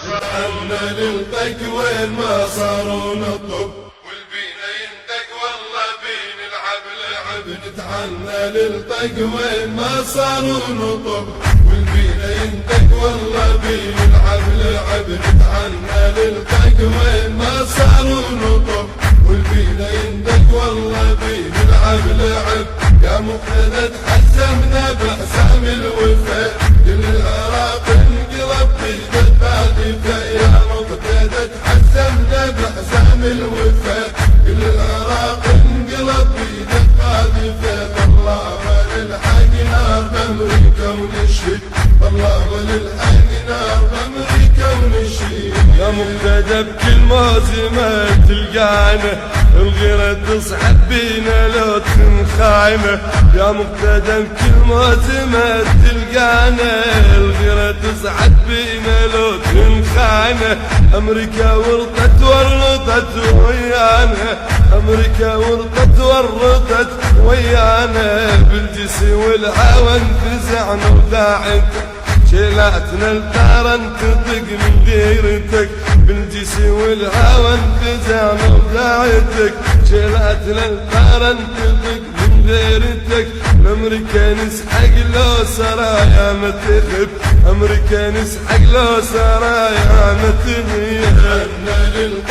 صرنا للطق وين ما صاروا نطب والبينا ينطق والله بين العب لعب نتعنى للطق وين ما صاروا نطب والبينا ينطق والله بين العب لعب نتعنى للطق وين ما صاروا نطب والبينا ينطق والله بين العب لعب يا مقتدى تحسمنا بحسام الوفاء كل العراق انقلب بيد الفاتفة يا مقتدى تحسمنا بحسام الوفاء كل العراق انقلب بيد الفاتفة طلع للحق نار بأمريكا ونشهد طلع للحق نار بأمريكا ونشهد يا مقتدى بكل موسمة تلقانا الغيرة تصحب بينا لو تنخايمة يا مقتدى بكل موسمة تلقانا الغيرة تصحب بينا لو تنخايمة أمريكا ورطت ويانا أمريكا ورطت ويانا بالجسي والهوى انفزعنا وداعت شيلاتنا الثارن تطق من ديرتك بالجسي والهوى انفزعنا وداعتك شيلاتنا الثارن تطق من ديرتك الامريكا نسحق لو سرايا ما تغب امريكا نسحق لو سرايا ما تغيب